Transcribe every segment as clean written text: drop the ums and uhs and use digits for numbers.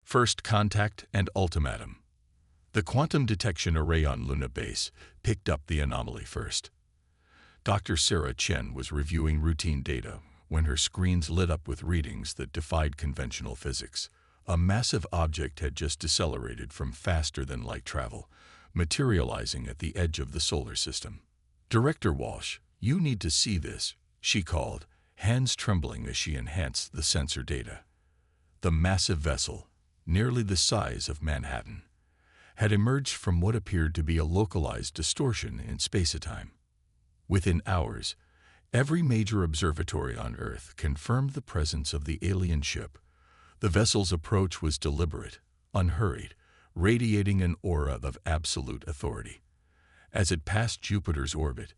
First contact and ultimatum. The quantum detection array on Luna Base picked up the anomaly first. Dr. Sarah Chen was reviewing routine data when her screens lit up with readings that defied conventional physics. A massive object had just decelerated from faster-than-light travel, materializing at the edge of the solar system. "Director Walsh, you need to see this," she called, hands trembling as she enhanced the sensor data. The massive vessel, nearly the size of Manhattan, had emerged from what appeared to be a localized distortion in space-time. Within hours, every major observatory on Earth confirmed the presence of the alien ship. The vessel's approach was deliberate, unhurried, radiating an aura of absolute authority. As it passed Jupiter's orbit,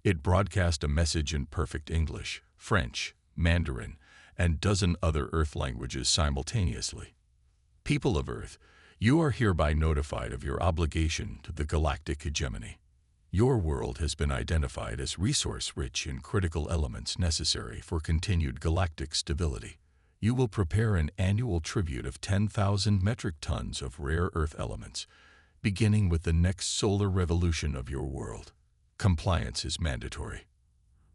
it broadcast a message in perfect English, French, Mandarin, and a dozen other Earth languages simultaneously. "People of Earth, you are hereby notified of your obligation to the galactic hegemony. Your world has been identified as resource-rich in critical elements necessary for continued galactic stability. You will prepare an annual tribute of 10,000 metric tons of rare Earth elements, beginning with the next solar revolution of your world. Compliance is mandatory.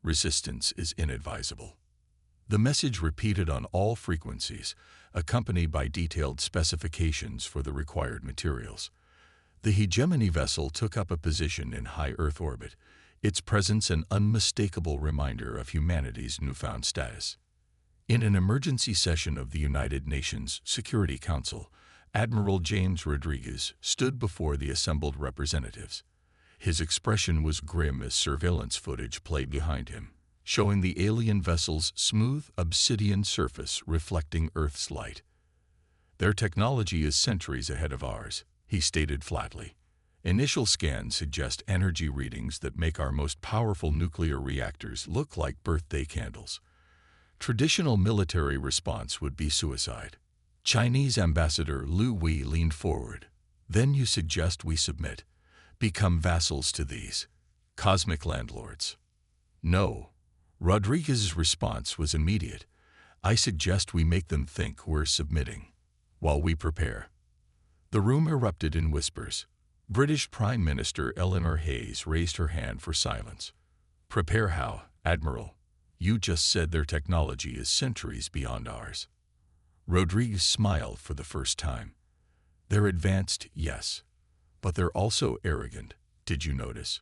Resistance is inadvisable." The message repeated on all frequencies, accompanied by detailed specifications for the required materials. The hegemony vessel took up a position in high Earth orbit, its presence an unmistakable reminder of humanity's newfound status. In an emergency session of the United Nations Security Council, Admiral James Rodriguez stood before the assembled representatives. His expression was grim as surveillance footage played behind him, showing the alien vessel's smooth obsidian surface reflecting Earth's light. "Their technology is centuries ahead of ours," he stated flatly. "Initial scans suggest energy readings that make our most powerful nuclear reactors look like birthday candles. Traditional military response would be suicide." Chinese Ambassador Liu Wei leaned forward. "Then you suggest we submit, become vassals to these cosmic landlords?" "No." Rodriguez's response was immediate. "I suggest we make them think we're submitting, while we prepare." The room erupted in whispers. British Prime Minister Eleanor Hayes raised her hand for silence. "Prepare how, Admiral? You just said their technology is centuries beyond ours." Rodriguez smiled for the first time. "They're advanced, yes, but they're also arrogant. Did you notice?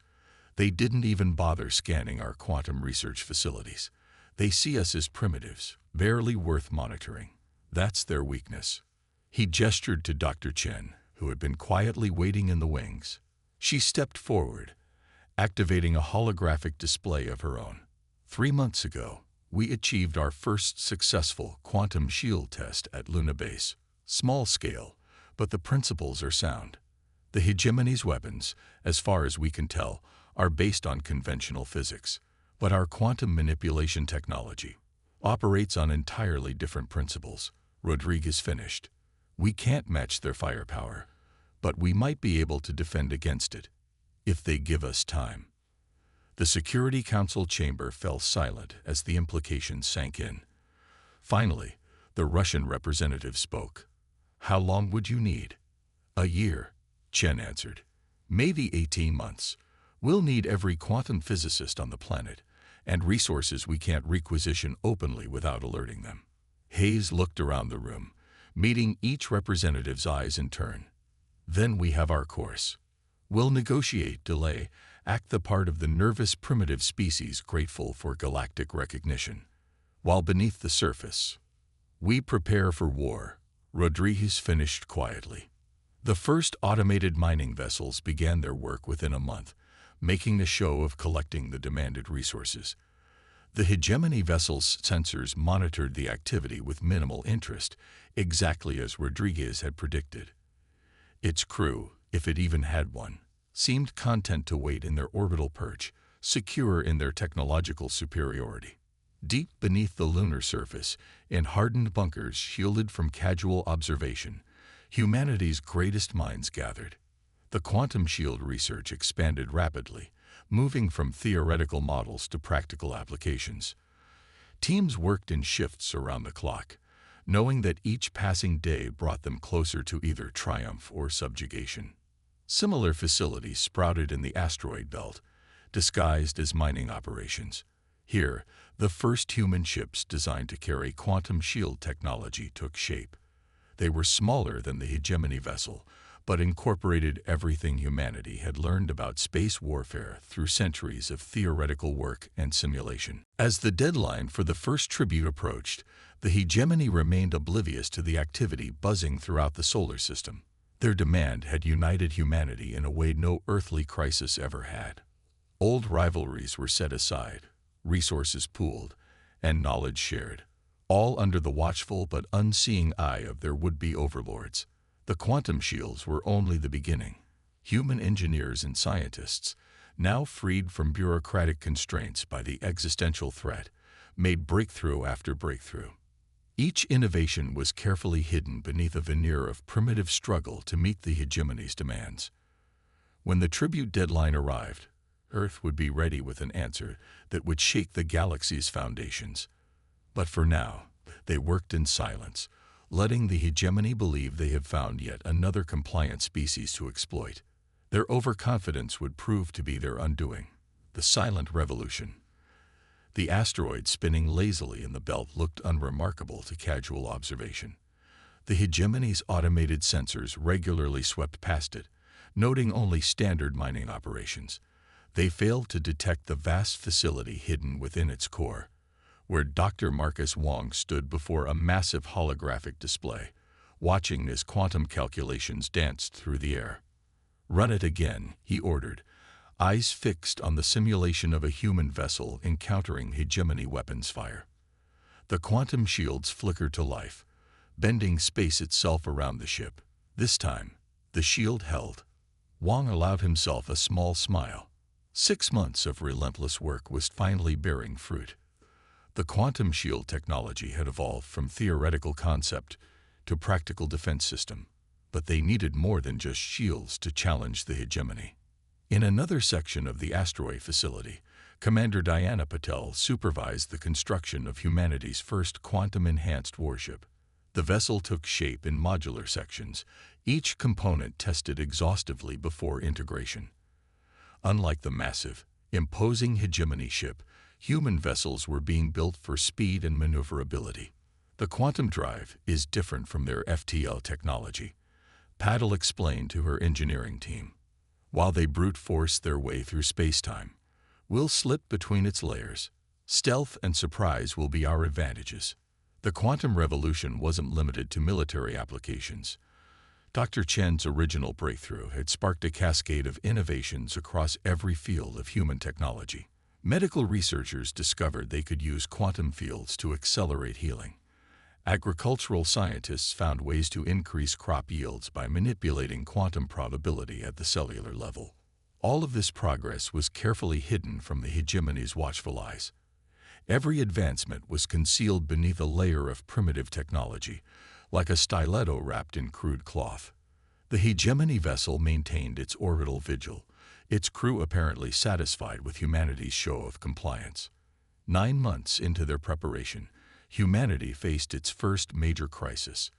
They didn't even bother scanning our quantum research facilities. They see us as primitives, barely worth monitoring. That's their weakness." He gestured to Dr. Chen, who had been quietly waiting in the wings. She stepped forward, activating a holographic display of her own. "3 months ago, we achieved our first successful quantum shield test at Luna Base. Small scale, but the principles are sound. The hegemony's weapons, as far as we can tell, are based on conventional physics, but our quantum manipulation technology operates on entirely different principles." Rodriguez finished. "We can't match their firepower, but we might be able to defend against it, if they give us time." The Security Council chamber fell silent as the implications sank in. Finally, the Russian representative spoke. "How long would you need?" "A year," Chen answered. "Maybe 18 months. We'll need every quantum physicist on the planet, and resources we can't requisition openly without alerting them." Hayes looked around the room, meeting each representative's eyes in turn. "Then we have our course. We'll negotiate, delay, act the part of the nervous primitive species grateful for galactic recognition. While beneath the surface, we prepare for war," Rodriguez finished quietly. The first automated mining vessels began their work within a month, making a show of collecting the demanded resources. The hegemony vessel's sensors monitored the activity with minimal interest, exactly as Rodriguez had predicted. Its crew, if it even had one, seemed content to wait in their orbital perch, secure in their technological superiority. Deep beneath the lunar surface, in hardened bunkers shielded from casual observation, humanity's greatest minds gathered. The quantum shield research expanded rapidly, moving from theoretical models to practical applications. Teams worked in shifts around the clock, knowing that each passing day brought them closer to either triumph or subjugation. Similar facilities sprouted in the asteroid belt, disguised as mining operations. Here, the first human ships designed to carry quantum shield technology took shape. They were smaller than the hegemony vessel, but incorporated everything humanity had learned about space warfare through centuries of theoretical work and simulation. As the deadline for the first tribute approached, the hegemony remained oblivious to the activity buzzing throughout the solar system. Their demand had united humanity in a way no earthly crisis ever had. Old rivalries were set aside, resources pooled, and knowledge shared, all under the watchful but unseeing eye of their would-be overlords. The quantum shields were only the beginning. Human engineers and scientists, now freed from bureaucratic constraints by the existential threat, made breakthrough after breakthrough. Each innovation was carefully hidden beneath a veneer of primitive struggle to meet the hegemony's demands. When the tribute deadline arrived, Earth would be ready with an answer that would shake the galaxy's foundations. But for now, they worked in silence, letting the hegemony believe they had found yet another compliant species to exploit. Their overconfidence would prove to be their undoing. The silent revolution. The asteroid spinning lazily in the belt looked unremarkable to casual observation. The hegemony's automated sensors regularly swept past it, noting only standard mining operations. They failed to detect the vast facility hidden within its core, where Dr. Marcus Wong stood before a massive holographic display, watching as quantum calculations danced through the air. "Run it again," he ordered, eyes fixed on the simulation of a human vessel encountering hegemony weapons fire. The quantum shields flickered to life, bending space itself around the ship. This time, the shield held. Wong allowed himself a small smile. 6 months of relentless work was finally bearing fruit. The quantum shield technology had evolved from theoretical concept to practical defense system, but they needed more than just shields to challenge the hegemony. In another section of the asteroid facility, Commander Diana Patel supervised the construction of humanity's first quantum-enhanced warship. The vessel took shape in modular sections, each component tested exhaustively before integration. Unlike the massive, imposing hegemony ship, human vessels were being built for speed and maneuverability. The quantum drive is different from their FTL technology, Patel explained to her engineering team. While they brute force their way through space-time, we'll slip between its layers. Stealth and surprise will be our advantages. The quantum revolution wasn't limited to military applications. Dr. Chen's original breakthrough had sparked a cascade of innovations across every field of human technology. Medical researchers discovered they could use quantum fields to accelerate healing. Agricultural scientists found ways to increase crop yields by manipulating quantum probability at the cellular level. All of this progress was carefully hidden from the hegemony's watchful eyes. Every advancement was concealed beneath a layer of primitive technology, like a stiletto wrapped in crude cloth. The hegemony vessel maintained its orbital vigil, its crew apparently satisfied with humanity's show of compliance. 9 months into their preparation, humanity faced its first major crisis.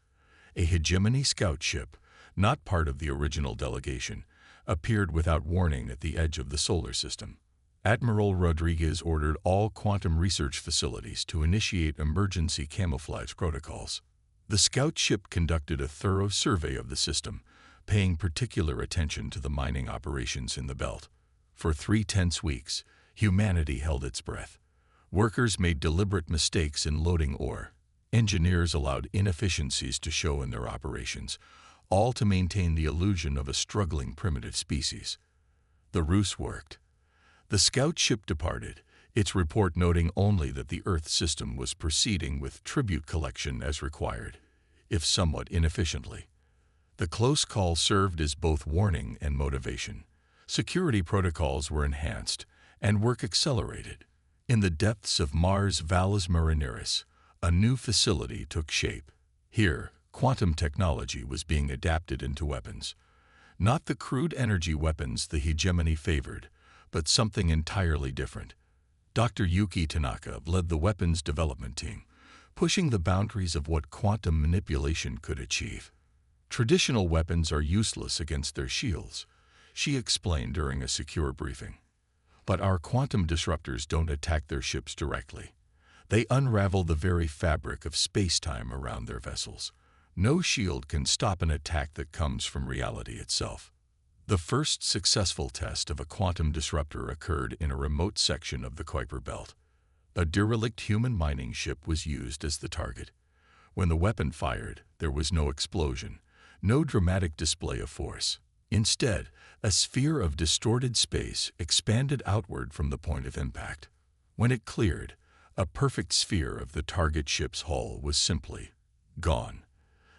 A hegemony scout ship, not part of the original delegation, appeared without warning at the edge of the solar system. Admiral Rodriguez ordered all quantum research facilities to initiate emergency camouflage protocols. The scout ship conducted a thorough survey of the system, paying particular attention to the mining operations in the belt. For 3 tense weeks, humanity held its breath. Workers made deliberate mistakes in loading ore. Engineers allowed inefficiencies to show in their operations, all to maintain the illusion of a struggling primitive species. The ruse worked. The scout ship departed, its report noting only that the Earth system was proceeding with tribute collection as required, if somewhat inefficiently. The close call served as both warning and motivation. Security protocols were enhanced, and work accelerated. In the depths of Mars' Valles Marineris, a new facility took shape. Here, quantum technology was being adapted into weapons. Not the crude energy weapons the hegemony favored, but something entirely different. Dr. Yuki Tanaka led the weapons development team, pushing the boundaries of what quantum manipulation could achieve. Traditional weapons are useless against their shields, she explained during a secure briefing. But our quantum disruptors don't attack their ships directly. They unravel the very fabric of space-time around their vessels. No shield can stop an attack that comes from reality itself. The first successful test of a quantum disruptor occurred in a remote section of the Kuiper Belt. A derelict human mining ship was used as the target. When the weapon fired, there was no explosion, no dramatic display of force. Instead, a sphere of distorted space expanded outward from the point of impact. When it cleared, a perfect sphere of the target ship's hull was simply gone,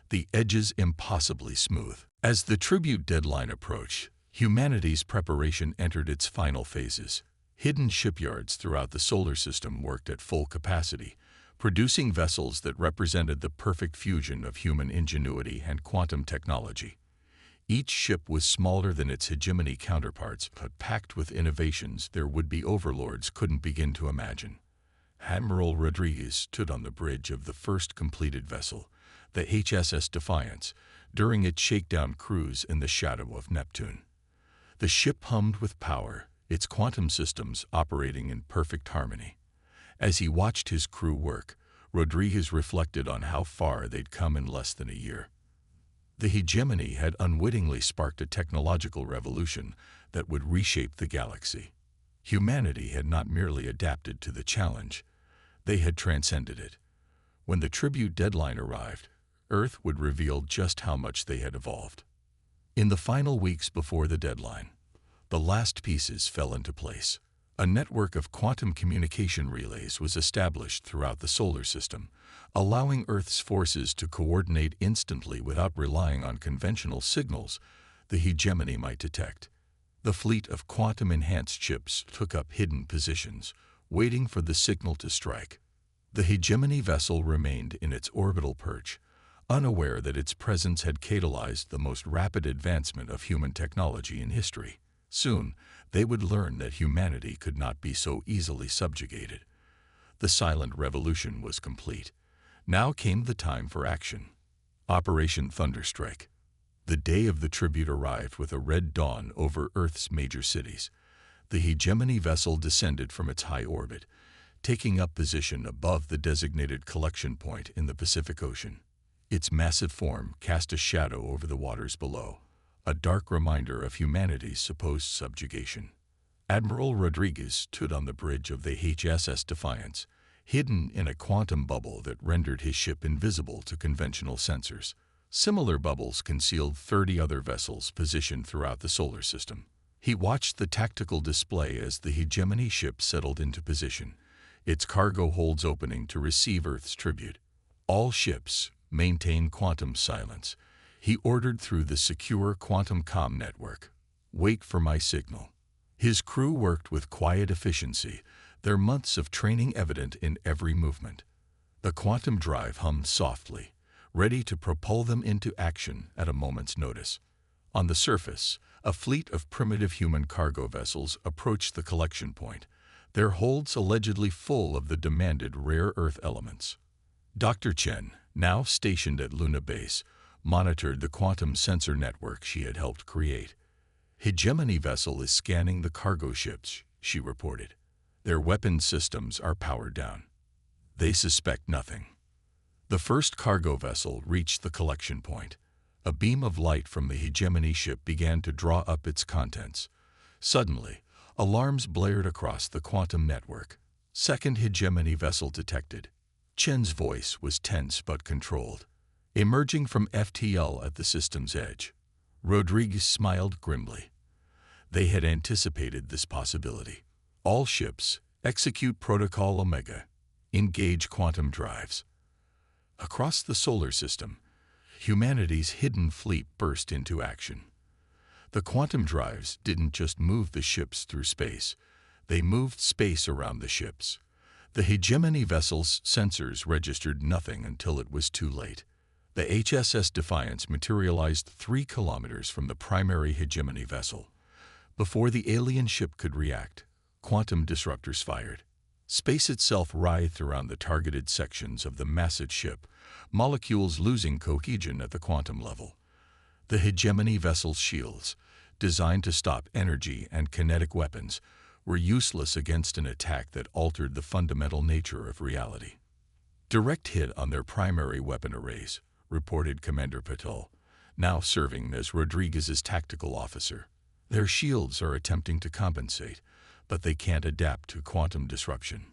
the edges impossibly smooth. As the tribute deadline approached, humanity's preparation entered its final phases. Hidden shipyards throughout the solar system worked at full capacity, producing vessels that represented the perfect fusion of human ingenuity and quantum technology. Each ship was smaller than its hegemony counterparts, but packed with innovations their would-be overlords couldn't begin to imagine. Admiral Rodriguez stood on the bridge of the first completed vessel, the HSS Defiance, during its shakedown cruise in the shadow of Neptune. The ship hummed with power, its quantum systems operating in perfect harmony. As he watched his crew work, Rodriguez reflected on how far they'd come in less than a year. The hegemony had unwittingly sparked a technological revolution that would reshape the galaxy. Humanity had not merely adapted to the challenge, they had transcended it. When the tribute deadline arrived, Earth would reveal just how much they had evolved. In the final weeks before the deadline, the last pieces fell into place. A network of quantum communication relays was established throughout the solar system, allowing Earth's forces to coordinate instantly without relying on conventional signals the hegemony might detect. The fleet of quantum-enhanced ships took up hidden positions, waiting for the signal to strike. The hegemony vessel remained in its orbital perch, unaware that its presence had catalyzed the most rapid advancement of human technology in history. Soon, they would learn that humanity could not be so easily subjugated. The silent revolution was complete. Now came the time for action. Operation Thunderstrike. The day of the tribute arrived with a red dawn over Earth's major cities. The hegemony vessel descended from its high orbit, taking up position above the designated collection point in the Pacific Ocean. Its massive form cast a shadow over the waters below, a dark reminder of humanity's supposed subjugation. Admiral Rodriguez stood on the bridge of the HSS Defiance, hidden in a quantum bubble that rendered his ship invisible to conventional sensors. Similar bubbles concealed 30 other vessels positioned throughout the solar system. He watched the tactical display as the hegemony ship settled into position, its cargo holds opening to receive Earth's tribute. All ships maintain quantum silence, he ordered through the secure quantum comm network. Wait for my signal. His crew worked with quiet efficiency, their months of training evident in every movement. The quantum drive hummed softly, ready to propel them into action at a moment's notice. On the surface, a fleet of primitive human cargo vessels approached the collection point, their holds allegedly full of the demanded rare earth elements. Dr. Chen, now stationed at Luna Base, monitored the quantum sensor network she had helped create. Hegemony vessel is scanning the cargo ships, she reported. Their weapon systems are powered down. They suspect nothing. The first cargo vessel reached the collection point. A beam of light from the hegemony ship began to draw up its contents. Suddenly, alarms blared across the quantum network. Second hegemony vessel detected. Chen's voice was tense but controlled. Emerging from FTL at the system's edge, Rodriguez smiled grimly. They had anticipated this possibility. All ships, execute Protocol Omega. Engage quantum drives. Across the solar system, humanity's hidden fleet burst into action. The quantum drives didn't just move the ships through space, they moved space around the ships. The hegemony vessel's sensors registered nothing until it was too late. The HSS Defiance materialized 3 kilometers from the primary hegemony vessel. Before the alien ship could react, quantum disruptors fired. Space itself writhed around the targeted sections of the massive ship, molecules losing cohesion at the quantum level. The hegemony vessel's shields, designed to stop energy and kinetic weapons, were useless against an attack that altered the fundamental nature of reality. Direct hit on their primary weapon arrays, reported Commander Patel, now serving as Rodriguez's tactical officer. Their shields are attempting to compensate, but they can't adapt to quantum disruption.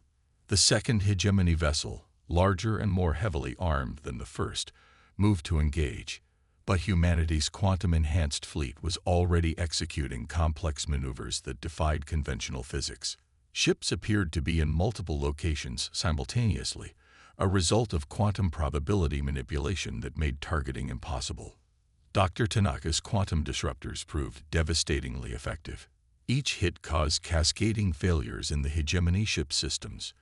The second hegemony vessel, larger and more heavily armed than the first, moved to engage, but humanity's quantum-enhanced fleet was already executing complex maneuvers that defied conventional physics. Ships appeared to be in multiple locations simultaneously, a result of quantum probability manipulation that made targeting impossible. Dr. Tanaka's quantum disruptors proved devastatingly effective. Each hit caused cascading failures in the hegemony ship systems.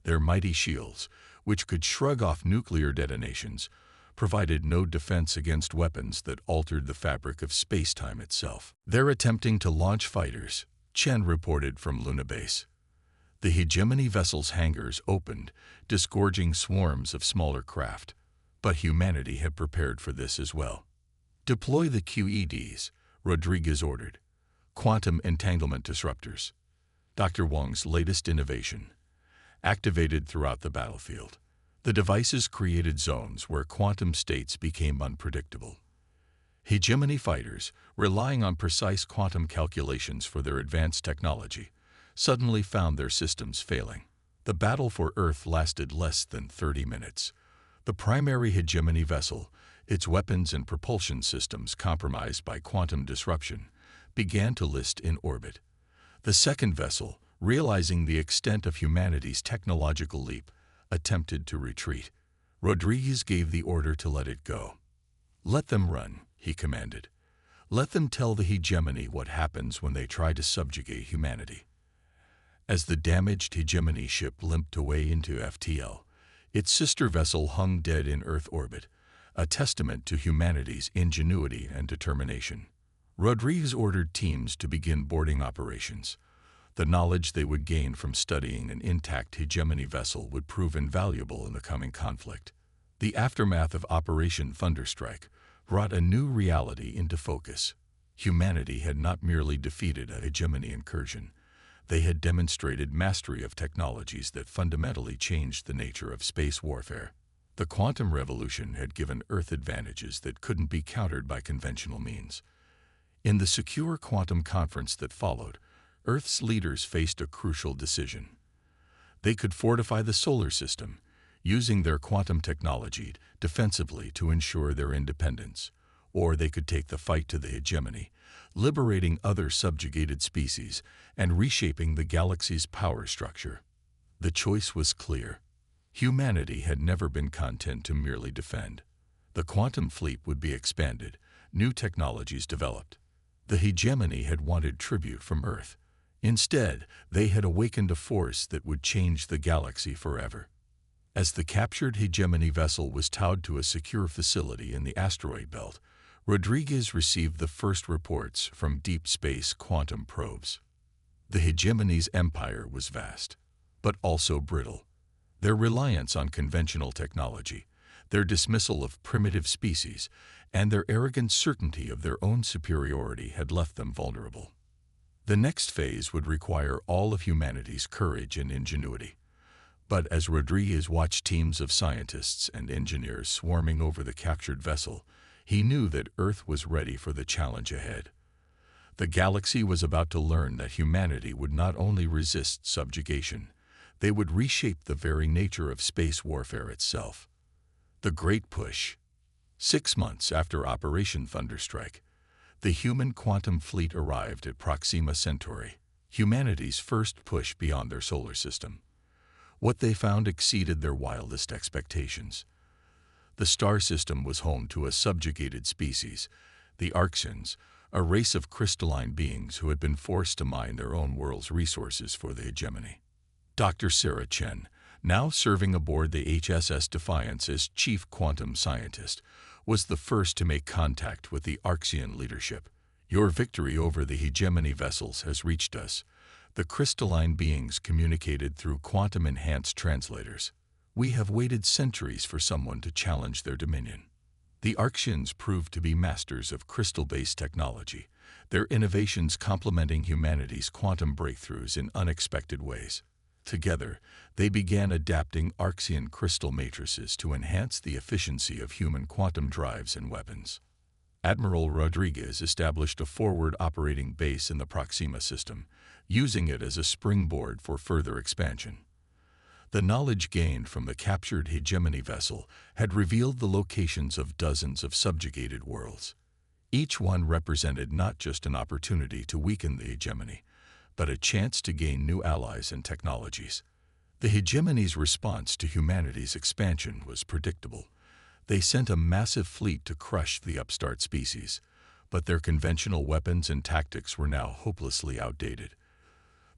Their mighty shields, which could shrug off nuclear detonations, provided no defense against weapons that altered the fabric of space-time itself. They're attempting to launch fighters, Chen reported from Luna Base. The hegemony vessel's hangars opened, disgorging swarms of smaller craft, but humanity had prepared for this as well. Deploy the QEDs, Rodriguez ordered. Quantum entanglement disruptors. Dr. Wang's latest innovation. Activated throughout the battlefield, the devices created zones where quantum states became unpredictable. Hegemony fighters, relying on precise quantum calculations for their advanced technology, suddenly found their systems failing. The battle for Earth lasted less than 30 minutes. The primary hegemony vessel, its weapons and propulsion systems compromised by quantum disruption, began to list in orbit. The second vessel, realizing the extent of humanity's technological leap, attempted to retreat. Rodriguez gave the order to let it go. "Let them run," he commanded. "Let them tell the hegemony what happens when they try to subjugate humanity." As the damaged hegemony ship limped away into FTL, its sister vessel hung dead in Earth orbit, a testament to humanity's ingenuity and determination. Rodriguez ordered teams to begin boarding operations. The knowledge they would gain from studying an intact hegemony vessel would prove invaluable in the coming conflict. The aftermath of Operation Thunderstrike brought a new reality into focus. Humanity had not merely defeated a hegemony incursion. They had demonstrated mastery of technologies that fundamentally changed the nature of space warfare. The quantum revolution had given Earth advantages that couldn't be countered by conventional means. In the secure quantum conference that followed, Earth's leaders faced a crucial decision. They could fortify the solar system, using their quantum technology defensively to ensure their independence, or they could take the fight to the hegemony, liberating other subjugated species and reshaping the galaxy's power structure. The choice was clear. Humanity had never been content to merely defend. The quantum fleet would be expanded, new technologies developed. The hegemony had wanted tribute from Earth. Instead, they had awakened a force that would change the galaxy forever. As the captured hegemony vessel was towed to a secure facility in the asteroid belt, Rodriguez received the first reports from deep space quantum probes. The hegemony's empire was vast, but also brittle. Their reliance on conventional technology, their dismissal of primitive species, and their arrogant certainty of their own superiority had left them vulnerable. The next phase would require all of humanity's courage and ingenuity. But as Rodriguez watched teams of scientists and engineers swarming over the captured vessel, he knew that Earth was ready for the challenge ahead. The galaxy was about to learn that humanity would not only resist subjugation, they would reshape the very nature of space warfare itself. The Great Push. 6 months after Operation Thunderstrike, the human quantum fleet arrived at Proxima Centauri, humanity's first push beyond their solar system. What they found exceeded their wildest expectations. The star system was home to a subjugated species, the Arxens, a race of crystalline beings who had been forced to mine their own world's resources for the hegemony. Dr. Sarah Chen, now serving aboard the HSS Defiance as chief quantum scientist, was the first to make contact with the Arxian leadership. "Your victory over the hegemony vessels has reached us," The crystalline beings communicated through quantum-enhanced translators. We have waited centuries for someone to challenge their dominion. The Arctians proved to be masters of crystal-based technology, their innovations complementing humanity's quantum breakthroughs in unexpected ways. Together, they began adapting Archean crystal matrices to enhance the efficiency of human quantum drives and weapons. Admiral Rodriguez established a forward operating base in the Proxima system, using it as a springboard for further expansion. The knowledge gained from the captured hegemony vessel had revealed the locations of dozens of subjugated worlds. Each one represented not just an opportunity to weaken the hegemony, but a chance to gain new allies and technologies. The hegemony's response to humanity's expansion was predictable. They sent a massive fleet to crush the upstart species, but their conventional weapons and tactics were now hopelessly outdated.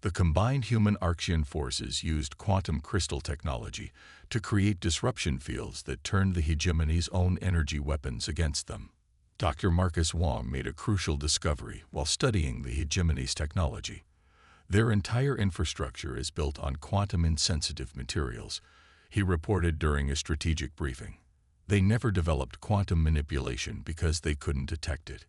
The combined human-Archean forces used quantum crystal technology to create disruption fields that turned the hegemony's own energy weapons against them. Dr. Marcus Wong made a crucial discovery while studying the hegemony's technology. Their entire infrastructure is built on quantum-insensitive materials, he reported during a strategic briefing. They never developed quantum manipulation because they couldn't detect it.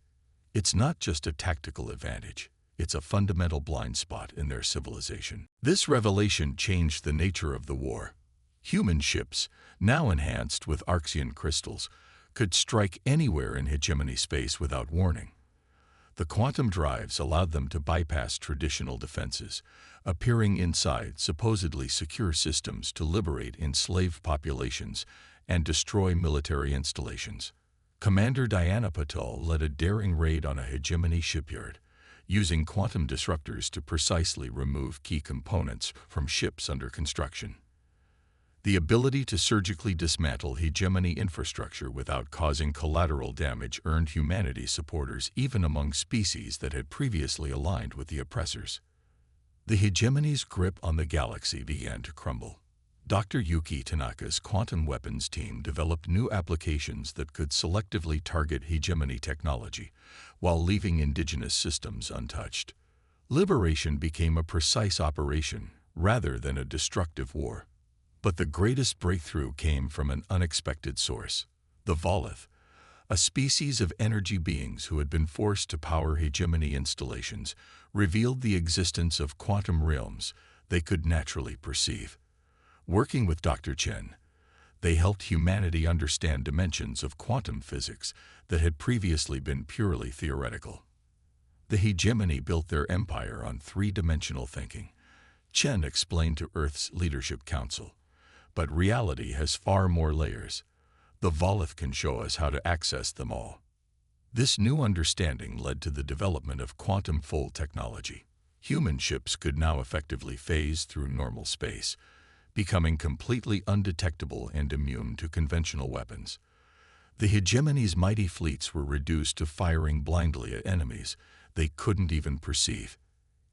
It's not just a tactical advantage. It's a fundamental blind spot in their civilization. This revelation changed the nature of the war. Human ships, now enhanced with Archean crystals, could strike anywhere in hegemony space without warning. The quantum drives allowed them to bypass traditional defenses, appearing inside supposedly secure systems to liberate enslaved populations and destroy military installations. Commander Diana Patel led a daring raid on a hegemony shipyard, using quantum disruptors to precisely remove key components from ships under construction. The ability to surgically dismantle hegemony infrastructure without causing collateral damage earned humanity's supporters even among species that had previously aligned with the oppressors. The hegemony's grip on the galaxy began to crumble. Dr. Yuki Tanaka's quantum weapons team developed new applications that could selectively target hegemony technology while leaving indigenous systems untouched. Liberation became a precise operation rather than a destructive war. But the greatest breakthrough came from an unexpected source. The Volith, a species of energy beings who had been forced to power hegemony installations, revealed the existence of quantum realms they could naturally perceive. Working with Dr. Chen, they helped humanity understand dimensions of quantum physics that had previously been purely theoretical. The hegemony built their empire on three-dimensional thinking, Chen explained to Earth's Leadership Council. But reality has far more layers. The Volith can show us how to access them all. This new understanding led to the development of quantum fold technology. Human ships could now effectively phase through normal space, becoming completely undetectable and immune to conventional weapons. The hegemony's mighty fleets were reduced to firing blindly at enemies they couldn't even perceive.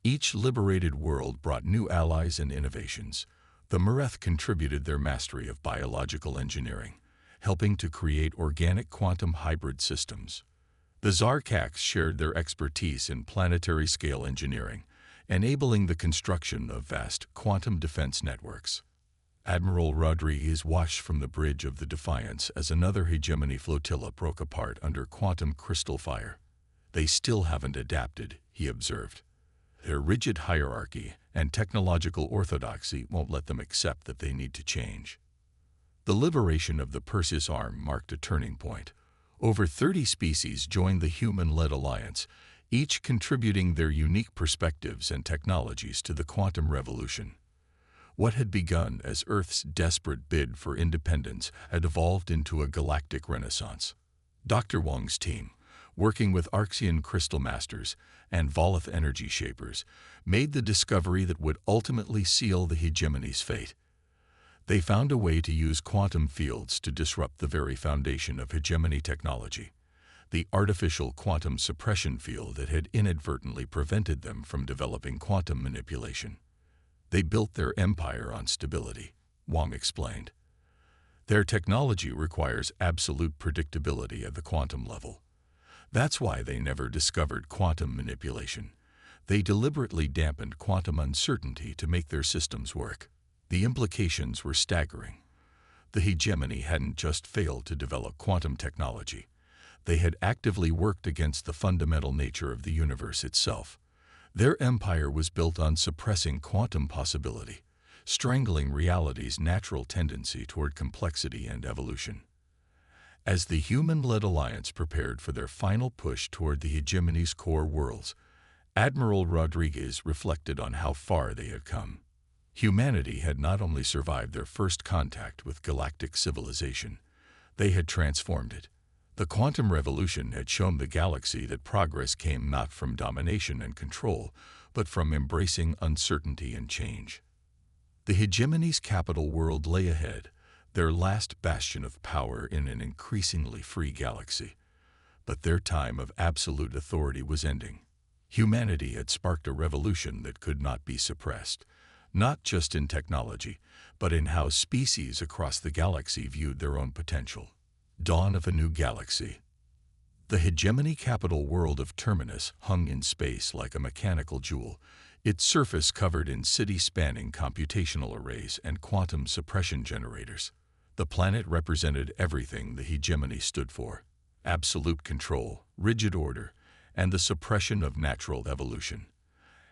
Each liberated world brought new allies and innovations. The Mareth contributed their mastery of biological engineering, helping to create organic quantum hybrid systems. The Zarkaks shared their expertise in planetary-scale engineering, enabling the construction of vast quantum defense networks. Admiral Rodriguez watched from the bridge of the Defiance as another hegemony flotilla broke apart under quantum crystal fire. They still haven't adapted, he observed. Their rigid hierarchy and technological orthodoxy won't let them accept that they need to change. The liberation of the Perseus Arm marked a turning point. Over 30 species joined the human-led alliance, each contributing their unique perspectives and technologies to the quantum revolution. What had begun as Earth's desperate bid for independence had evolved into a galactic renaissance. Dr. Wong's team, working with Archean crystal masters and Volith energy shapers, made the discovery that would ultimately seal the hegemony's fate. They found a way to use quantum fields to disrupt the very foundation of hegemony technology, the artificial quantum suppression field that had inadvertently prevented them from developing quantum manipulation. They built their empire on stability, Wong explained. Their technology requires absolute predictability at the quantum level. That's why they never discovered quantum manipulation. They deliberately dampened quantum uncertainty to make their systems work. The implications were staggering. The hegemony hadn't just failed to develop quantum technology. They had actively worked against the fundamental nature of the universe itself. Their empire was built on suppressing quantum possibility, strangling reality's natural tendency toward complexity and evolution. As the human-led alliance prepared for their final push toward the hegemony's core worlds, Admiral Rodriguez reflected on how far they had come. Humanity had not only survived their first contact with galactic civilization, they had transformed it. The quantum revolution had shown the galaxy that progress came not from domination and control, but from embracing uncertainty and change. The hegemony's capital world lay ahead, their last bastion of power in an increasingly free galaxy. But their time of absolute authority was ending. Humanity had sparked a revolution that could not be suppressed, not just in technology, but in how species across the galaxy viewed their own potential. Dawn of a new galaxy. The hegemony capital world of Terminus hung in space like a mechanical jewel, its surface covered in city-spanning computational arrays and quantum suppression generators. The planet represented everything the hegemony stood for: absolute control, rigid order, and the suppression of natural evolution.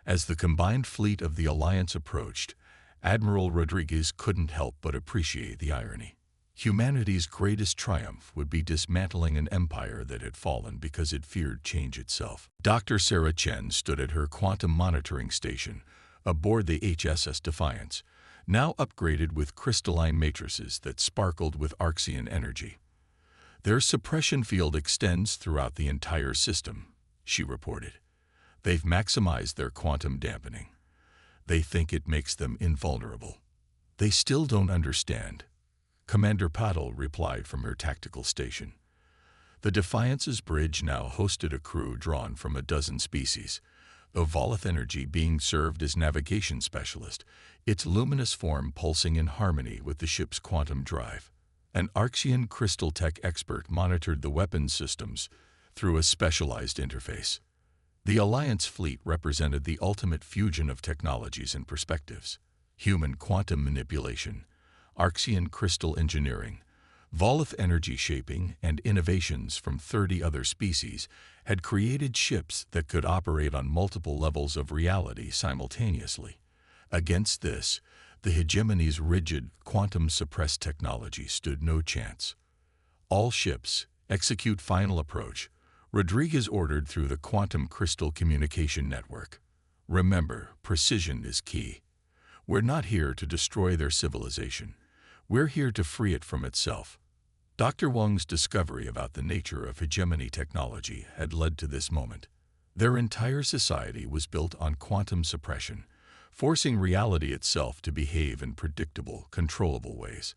As the combined fleet of the Alliance approached, Admiral Rodriguez couldn't help but appreciate the irony. Humanity's greatest triumph would be dismantling an empire that had fallen because it feared change itself. Dr. Sarah Chen stood at her quantum monitoring station aboard the HSS Defiance, now upgraded with crystalline matrices that sparkled with Archean energy. Their suppression field extends throughout the entire system, she reported. They've maximized their quantum dampening. They think it makes them invulnerable. They still don't understand. Commander Paddle replied from her tactical station. The Defiance's bridge now hosted a crew drawn from a dozen species, though Volith energy being served as navigation specialist, its luminous form pulsing in harmony with the ship's quantum drive. An Archean crystal tech expert monitored the weapons systems through a specialized interface. The Alliance fleet represented the ultimate fusion of technologies and perspectives: human quantum manipulation, Archean crystal engineering, Volith energy shaping, and innovations from 30 other species had created ships that could operate on multiple levels of reality simultaneously. Against this, the hegemony's rigid, quantum-suppressed technology stood no chance. All ships, execute final approach, Rodriguez ordered through the quantum crystal communication network. Remember, precision is key. We're not here to destroy their civilization. We're here to free it from itself. Dr. Wang's discovery about the nature of hegemony technology had led to this moment. Their entire society was built on quantum suppression, forcing reality itself to behave in predictable, controllable ways.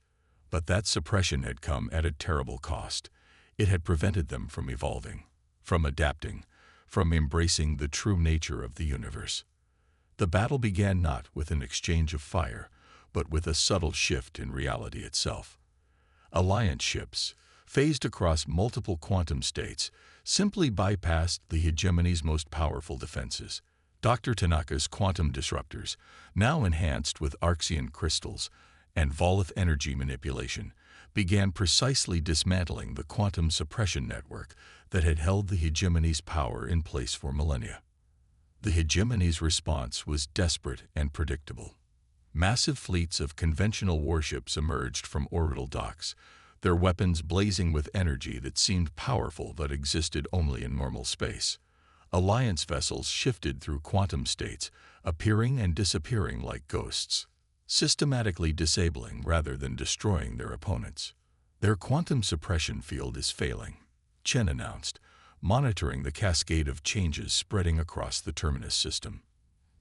But that suppression had come at a terrible cost. It had prevented them from evolving, from adapting, from embracing the true nature of the universe. The battle began not with an exchange of fire, but with a subtle shift in reality itself. Alliance ships, phased across multiple quantum states, simply bypassed the hegemony's most powerful defenses. Dr. Tanaka's quantum disruptors, now enhanced with Archean crystals and Volith energy manipulation, began precisely dismantling the quantum suppression network that had held the hegemony's power in place for millennia. The hegemony's response was desperate and predictable. Massive fleets of conventional warships emerged from orbital docks, their weapons blazing with energy that seemed powerful but existed only in normal space. Alliance vessels shifted through quantum states, appearing and disappearing like ghosts, systematically disabling rather than destroying their opponents. Their quantum suppression field is failing, Chen announced, monitoring the cascade of changes spreading across the Terminus system.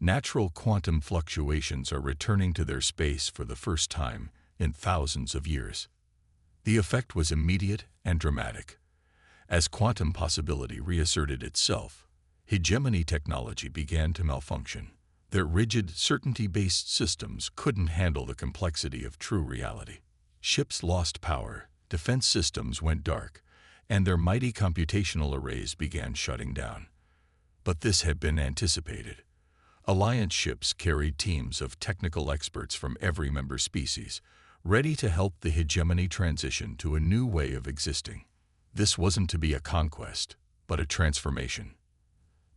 Natural quantum fluctuations are returning to their space for the first time in thousands of years. The effect was immediate and dramatic. As quantum possibility reasserted itself, hegemony technology began to malfunction. Their rigid, certainty-based systems couldn't handle the complexity of true reality. Ships lost power, defense systems went dark, and their mighty computational arrays began shutting down. But this had been anticipated. Alliance ships carried teams of technical experts from every member species, ready to help the hegemony transition to a new way of existing. This wasn't to be a conquest, but a transformation.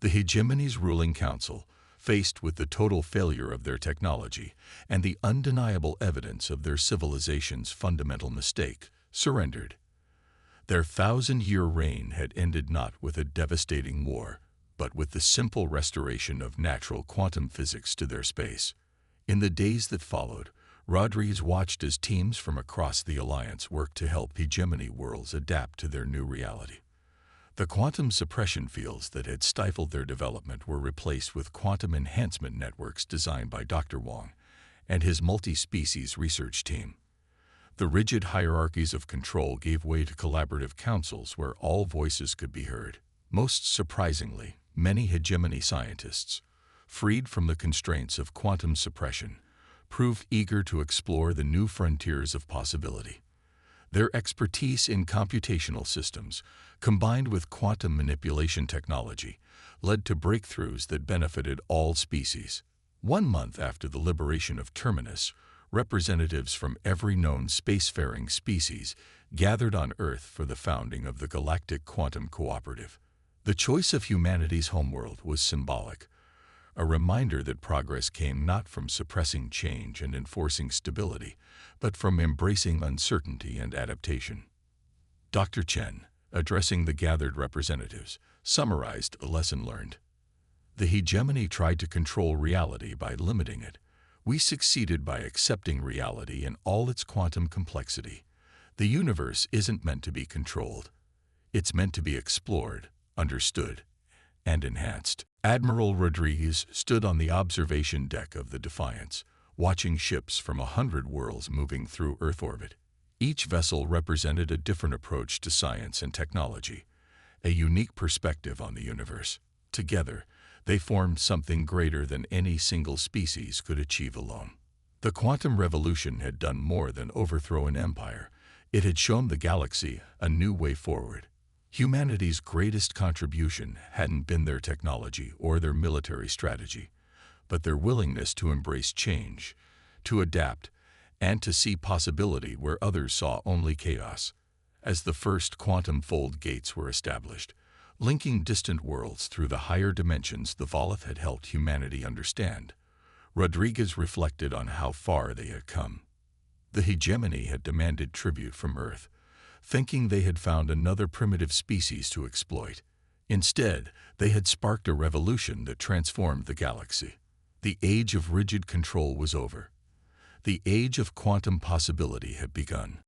The hegemony's ruling council, faced with the total failure of their technology and the undeniable evidence of their civilization's fundamental mistake, surrendered. Their 1,000-year reign had ended not with a devastating war, but with the simple restoration of natural quantum physics to their space. In the days that followed, Rodriguez watched as teams from across the Alliance worked to help hegemony worlds adapt to their new reality. The quantum suppression fields that had stifled their development were replaced with quantum enhancement networks designed by Dr. Wong and his multi-species research team. The rigid hierarchies of control gave way to collaborative councils where all voices could be heard. Most surprisingly, many hegemony scientists, freed from the constraints of quantum suppression, proved eager to explore the new frontiers of possibility. Their expertise in computational systems, combined with quantum manipulation technology, led to breakthroughs that benefited all species. 1 month after the liberation of Terminus, representatives from every known spacefaring species gathered on Earth for the founding of the Galactic Quantum Cooperative. The choice of humanity's homeworld was symbolic, a reminder that progress came not from suppressing change and enforcing stability, but from embracing uncertainty and adaptation. Dr. Chen, addressing the gathered representatives, summarized a lesson learned. The hegemony tried to control reality by limiting it. We succeeded by accepting reality in all its quantum complexity. The universe isn't meant to be controlled. It's meant to be explored, understood, and enhanced. Admiral Rodriguez stood on the observation deck of the Defiance, watching ships from 100 worlds moving through Earth orbit. Each vessel represented a different approach to science and technology, a unique perspective on the universe. Together, they formed something greater than any single species could achieve alone. The quantum revolution had done more than overthrow an empire. It had shown the galaxy a new way forward. Humanity's greatest contribution hadn't been their technology or their military strategy, but their willingness to embrace change, to adapt, and to see possibility where others saw only chaos. As the first quantum fold gates were established, linking distant worlds through the higher dimensions the Volith had helped humanity understand, Rodriguez reflected on how far they had come. The hegemony had demanded tribute from Earth, thinking they had found another primitive species to exploit. Instead, they had sparked a revolution that transformed the galaxy. The age of rigid control was over. The age of quantum possibility had begun.